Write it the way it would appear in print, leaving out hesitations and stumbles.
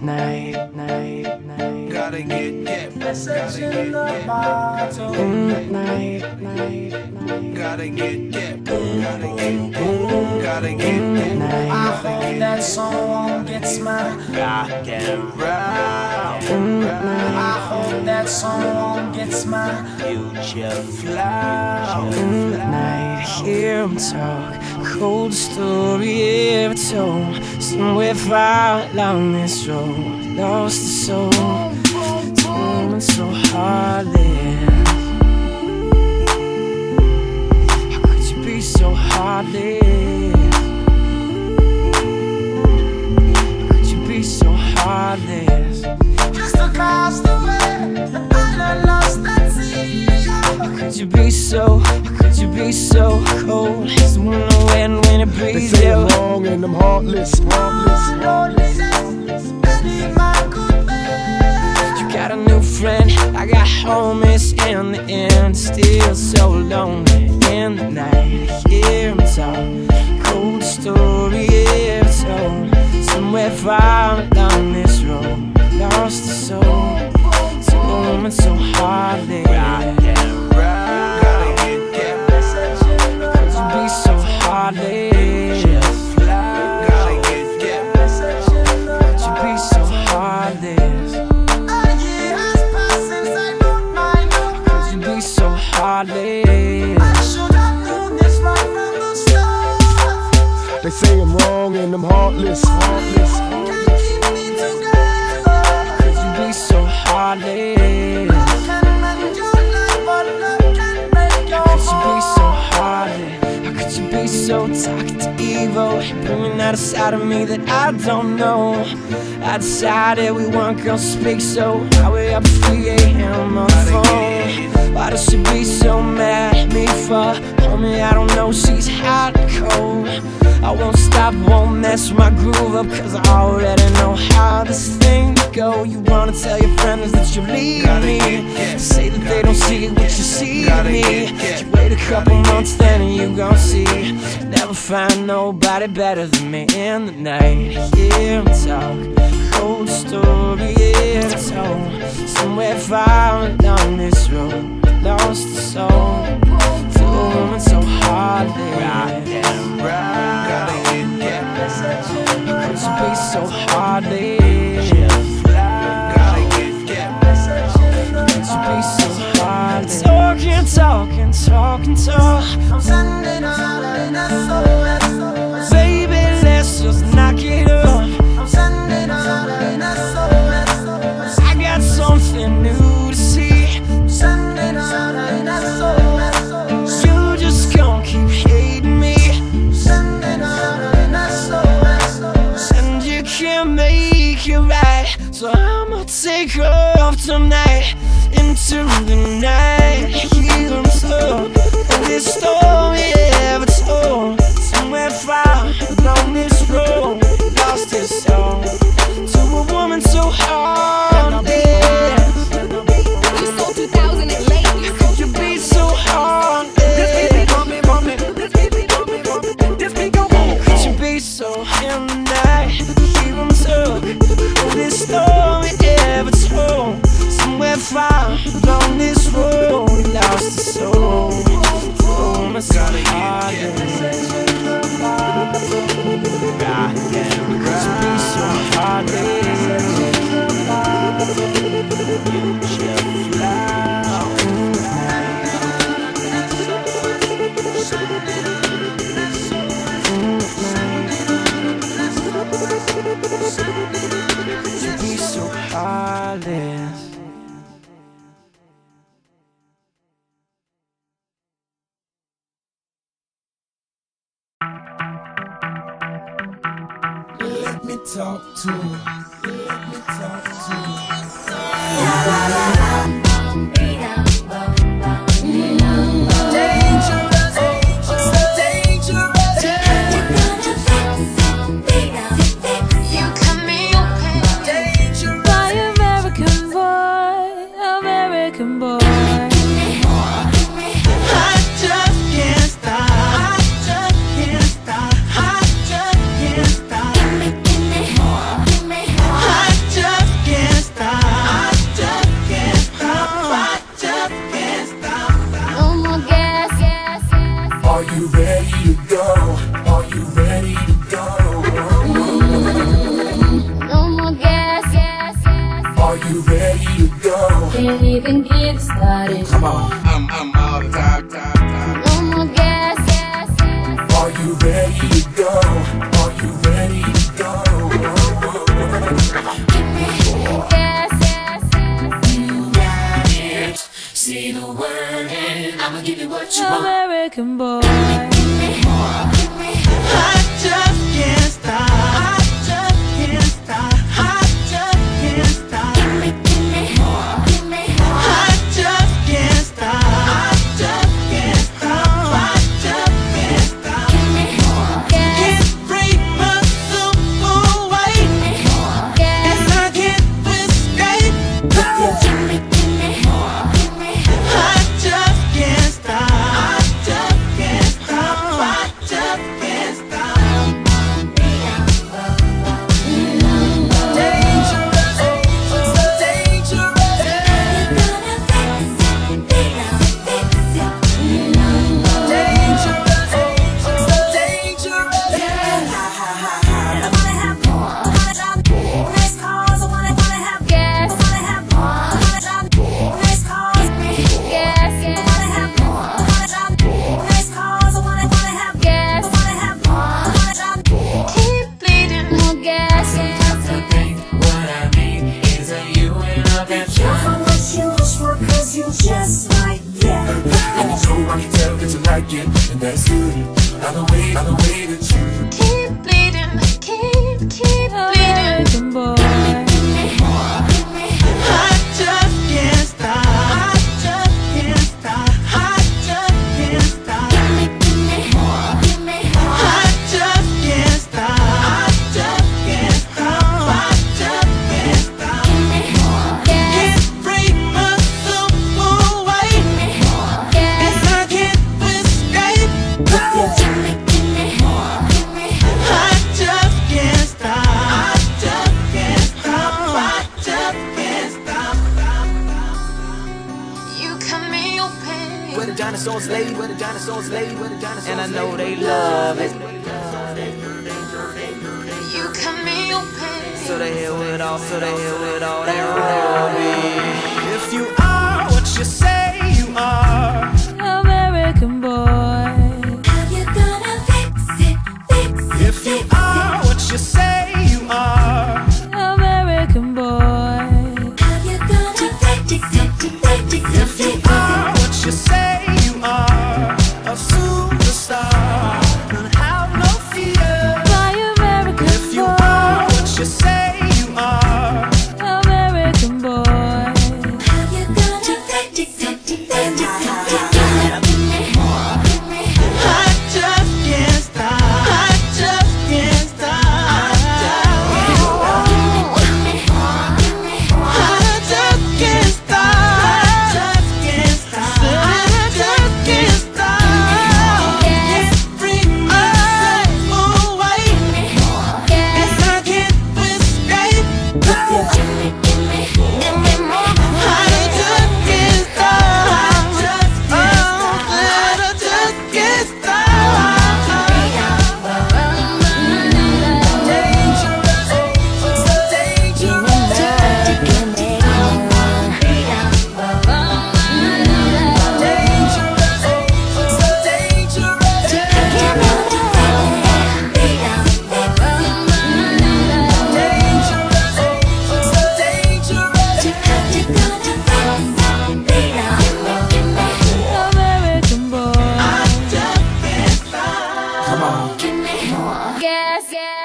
night. Gotta get Message in the bottle. Night. Gotta get night. I hope that someone gets my Rock and roll. I hope that someone gets my Future flow. Night, hear him talk, cold story ever told. Somewhere far along this road, lost the soul. It's moving so heartless. How could you be so heartless? How could you be so heartless? just across the way. I lost that sea. How could you be so, how could you be so cold? It's the winter wind when it They breathes say I'm out. wrong and I'm heartless. Loneliness, spending my good days. You got a new friend, I got homies in the end. Still so lonely in the night. Hear him talk, cold story ever told. Somewhere far along this road, lost the soul. It's a moment so hardly. Rock and roll. Gotta get Message in the Could you be so bottle. hardly? just flow. Gotta get Message in the Could you be so bottle. heartless? A year has passed since I put my Could you love. be so heartless? I should have known this right from the start. They say I'm wrong and I'm heartless. Can't keep me together. Could you be so heartless? I can mend your life, but love can break your Could you be so heart. heartless? How could you be so toxic to evil? Bringing out a side of me that I don't know. I decided we weren't gonna speak, so I way up at 3 a.m. on the phone. Why does she be so mad at me for? Homie, I don't know, she's hot and cold. I won't stop, won't mess my groove up, cause I already know how this thing go. You wanna tell your friends that you leave me, say that they don't see what you see in me. You wait a couple months, then you gon' see. Never find nobody better than me in the night. Hear him talk, cold story ever told. Somewhere far along this road, lost the soul. To a woman so hardly. rock and roll. Gotta get Message in the Could you be so hardly? just flow. Gotta get Message in the Could you be so hardly? Talk. I'm sending out an SOS. Baby, let's just knock it up. I'm sending out an SOS. I got something new to see. I'm sending out an SOS. You just gon' keep hating me, I'm sending out an SOS. and you can't make it right. So I'ma take off tonight into the night. Hear them talk, and this story ever told. Somewhere far along this road, lost his soul to a woman so heartless. You sold 2,000 and late. Could you be so heartless? Could you be so in the night? Hear them talk, and this story ever told. Somewhere far along this road, he lost his soul. Oh, my so heartless. rock and Could you be so heartless? future flow. Could you be so heartless? Let me talk to her. Let me talk to her. Dangerous, so dangerous. You cut me open. Dangerous. Why American boy, American boy? I just can't stop. I just can't stop. I just can't stop. I can't even get started. Come on. I'm all the time. No more gas. Are you ready to go? Are you ready to go? See the word and I'ma give you what you want. American boy. I just can't stop. I just can't stop. I just can't stop. Give me more. I just can't stop. I just can't stop. I just can't stop. Can't break my soul away. Yes, I can't escape. I just can't stop. I just can't stop. I just can't stop. Just like that. And so I can tell that you like it, and that's good. By the way that you Keep bleeding, keep bleeding. American boy. I just can't stop. I just can't stop. I just can't stop. I just can't stop. I just can't stop. I just can't stop. Can't break my soul away. Yes, I can't escape. I just can't stop. I just can't stop. I just can't stop. You cut me open. Where the dinosaurs lay, where the dinosaurs lay, where the dinosaurs lay. And I know they love it. You cut me open. So they hit with all, that rubbish. If you are what you say you are, American boy. How you gonna fix it? if you are what you say you are, American boy. How you gonna fix it? if you are what you say you are, a superstar, don't have no fear. My American If you are boy. what you say you are, American boy. How you gonna fix it? I just can't stop. I just can't stop. I just can't stop. I just can't stop. I just can't stop. Can't bring myself away. Yes, I can't escape. I just can't stop. I just can't stop. American boy. I just can't stop. come on. Gas.